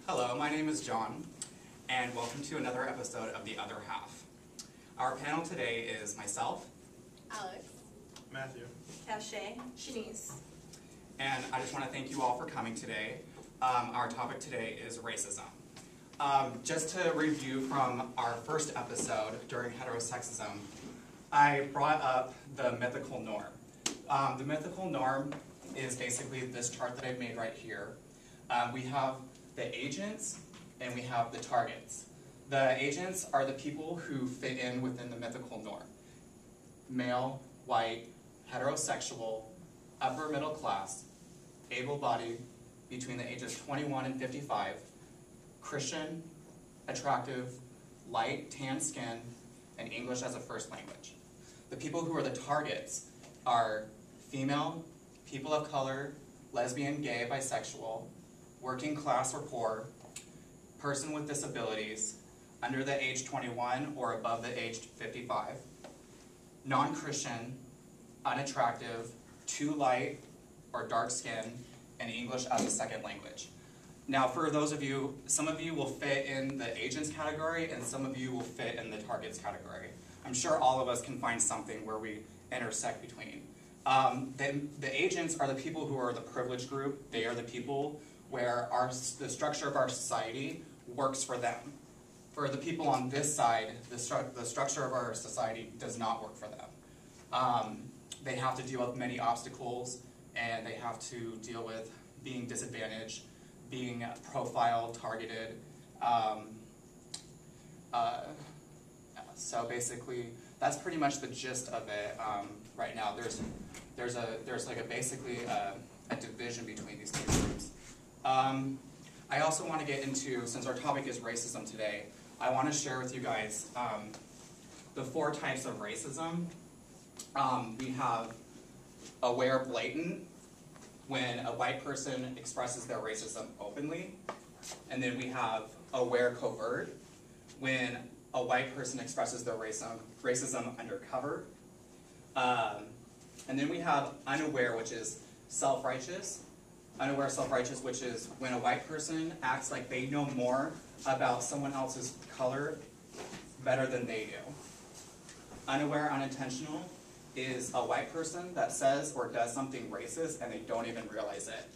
Hello, my name is John, and welcome to another episode of The Other Half. Our panel today is myself, Alex, Matthew, Cache, Shanice. and I just want to thank you all for coming today. Our topic today is racism. Just to review from our first episode during heterosexism, I brought up the mythical norm. The mythical norm is basically this chart that I've made right here. We have the agents and we have the targets. The agents are the people who fit in within the mythical norm. Male, white, heterosexual, upper middle class, able-bodied, between the ages 21 and 55, Christian, attractive, light, tan skin, and English as a first language. The people who are the targets are female, people of color, lesbian, gay, bisexual, working class or poor, person with disabilities, under the age 21 or above the age 55, non-Christian, unattractive, too light or dark skin, and English as a second language. Now for those of you, some of you will fit in the agents category and some of you will fit in the targets category. I'm sure all of us can find something where we intersect between. The agents are the people who are the privileged group. They are the people where the structure of our society works for them. For the people on this side, the structure of our society does not work for them. They have to deal with many obstacles, and they have to deal with being disadvantaged, being profiled, targeted. So basically, that's pretty much the gist of it right now. There's basically a division between these two groups. I also want to get into, since our topic is racism today, I want to share with you guys the 4 types of racism. We have aware blatant, when a white person expresses their racism openly. And then we have aware covert, when a white person expresses their racism undercover. And then we have unaware, which is self-righteous. Unaware self-righteous, which is when a white person acts like they know more about someone else's color better than they do. Unaware unintentional is a white person that says or does something racist and they don't even realize it.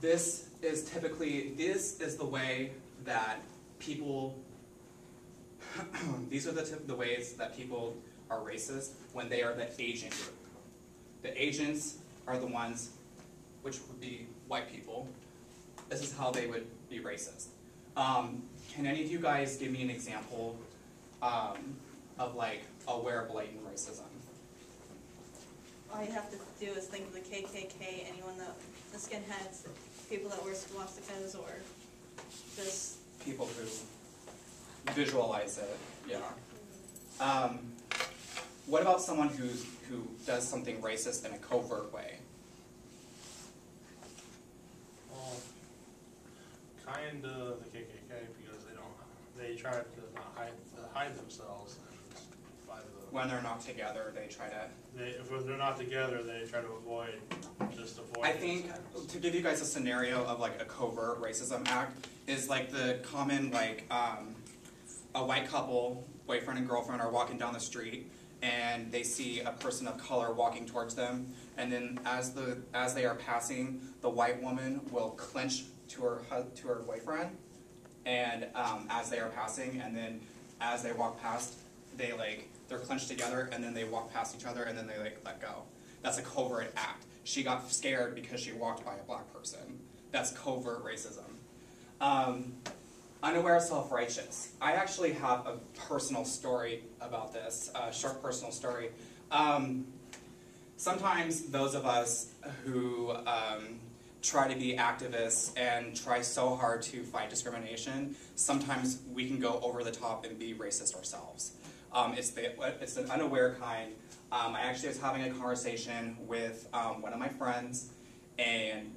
This is the way that people, these are the ways that people are racist when they are the agent group. The agents are the ones, which would be white people. This is how they would be racist. Can any of you guys give me an example of like aware blatant racism? All you have to do is think of the KKK, anyone that, the skinheads, people that wear swastikas, or just... People who visualize it, yeah. What about someone who does something racist in a covert way? well, kind of the KKK, because they try to not hide themselves, and by the... When they're not together, they try to... If they're not together, they try to avoid I think, to give you guys a scenario of like a covert racism act, is like the common, like, a white couple, boyfriend and girlfriend, are walking down the street, and they see a person of color walking towards them, and then as they are passing, the white woman will clench to her boyfriend, and as they are passing, and then as they walk past, they're clenched together, and then they walk past each other, and then they let go. That's a covert act. She got scared because she walked by a black person. That's covert racism. Unaware self-righteous. I actually have a personal story about this, a short personal story. Sometimes those of us who try to be activists and try so hard to fight discrimination, sometimes we can go over the top and be racist ourselves. It's an unaware kind. I actually was having a conversation with one of my friends, and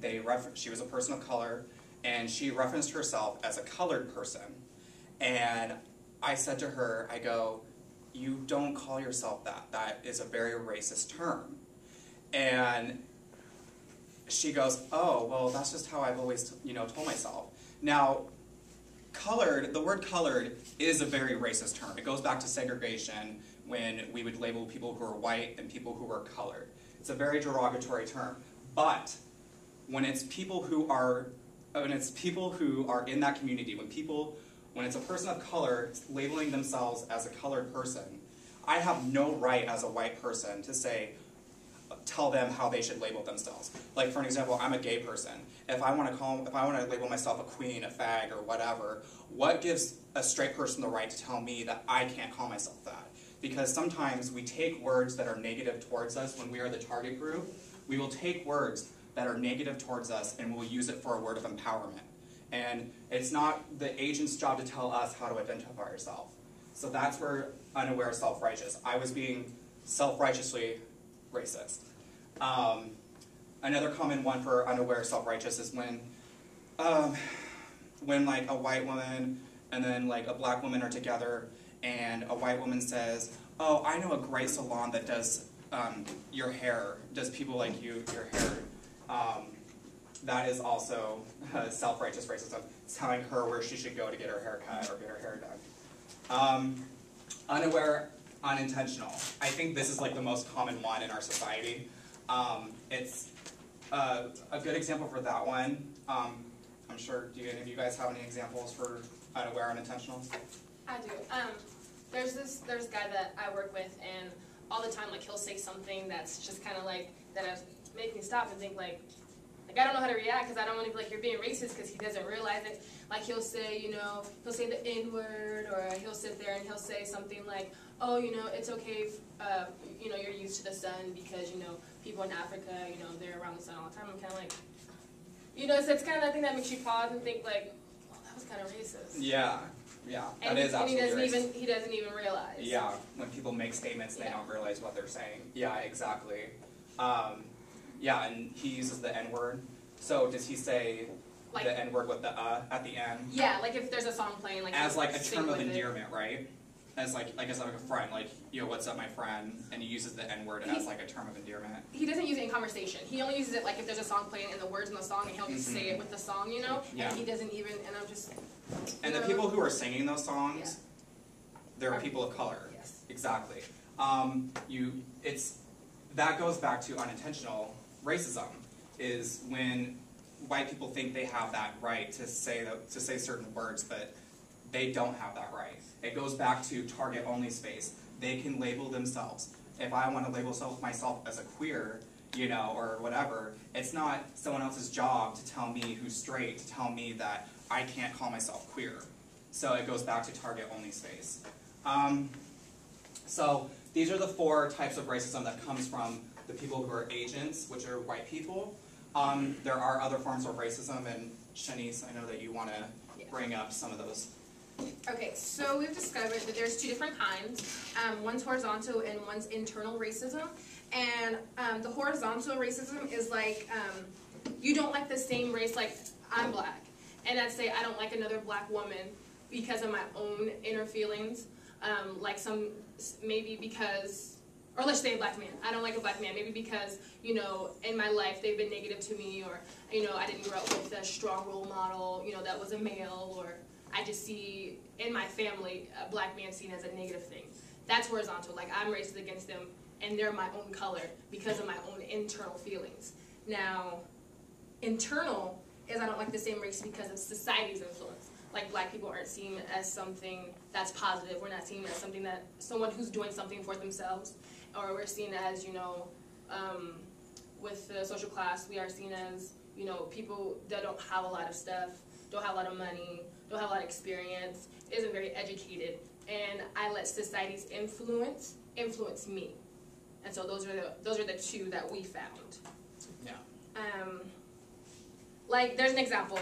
she was a person of color, and she referenced herself as a colored person. And I said to her, I go, you don't call yourself that. That is a very racist term. And she goes, oh, well, that's just how I've always, told myself. Now, colored, the word colored is a very racist term. It goes back to segregation when we would label people who are white and people who are colored. It's a very derogatory term. But when it's people who are in that community, when it's a person of color labeling themselves as a colored person, I have no right as a white person to tell them how they should label themselves. Like, for an example, I'm a gay person. If I want to label myself a queen, a fag, or whatever, what gives a straight person the right to tell me that I can't call myself that? Because sometimes we take words that are negative towards us when we are the target group. We will take words that are negative towards us and we'll use it for a word of empowerment. And it's not the agent's job to tell us how to identify ourselves. So that's where unaware self-righteous. I was being self-righteously racist. Another common one for unaware self-righteous is when like a white woman and then like a black woman are together and a white woman says, oh, I know a great salon that does your hair, does people like you, your hair. That is also self-righteous racism. It's telling her where she should go to get her hair cut or get her hair done. Unaware, unintentional. I think this is like the most common one in our society. It's a good example for that one. I'm sure, do any of you guys have any examples for unaware, unintentional? I do. There's a guy that I work with, and all the time, like, he'll say something that's just kind of like, that make me stop and think, like I don't know how to react because I don't want to be like, you're being racist, because he doesn't realize it. Like, he'll say, he'll say the N-word, or he'll sit there and he'll say something like, oh, it's okay if, you're used to the sun because, people in Africa, they're around the sun all the time. I'm kind of like, so it's kind of that thing that makes you pause and think like, oh, that was kind of racist. Yeah. Yeah, and that is absolutely racist. He doesn't even realize. Yeah, when people make statements, they don't realize what they're saying. Yeah, exactly. Yeah, and he uses the N-word. So does he say like, the N-word with the at the end? Yeah, like if there's a song playing, like as like a term of endearment, right? As like as like a friend, like, what's up, my friend? And he uses the N-word as like a term of endearment. He doesn't use it in conversation. He only uses it like if there's a song playing and the words in the song, and he'll just say it with the song, Yeah. And he doesn't even. And I'm just. And the people who are singing those songs, they're people of color. Yes. Exactly. That goes back to unintentional racism, is when white people think they have that right to say certain words, but they don't have that right. It goes back to target-only space. They can label themselves. If I want to label myself as a queer, or whatever, it's not someone else's job to tell me who's straight, to tell me that I can't call myself queer. So it goes back to target-only space. So these are the 4 types of racism that comes from the people who are agents, which are white people. There are other forms of racism, and Shanice, I know that you want to bring up some of those. Okay, so we've discovered that there's 2 different kinds. One's horizontal and one's internal racism. And the horizontal racism is like, you don't like the same race, like I'm black. And I'd say I don't like another black woman because of my own inner feelings. Maybe because, or let's say a black man. I don't like a black man, maybe because, in my life they've been negative to me, or, I didn't grow up with a strong role model, that was a male, or I just see in my family a black man seen as a negative thing. That's horizontal, like I'm racist against them and they're my own color because of my own internal feelings. Now, internal is I don't like the same race because of society's influence. Like, black people aren't seen as something that's positive. We're not seen as something that, someone who's doing something for themselves. Or we're seen as, with the social class, we are seen as, people that don't have a lot of stuff, don't have a lot of money, don't have a lot of experience, isn't very educated. And I let society's influence me. And so those are the 2 that we found. Yeah. Like, there's an example.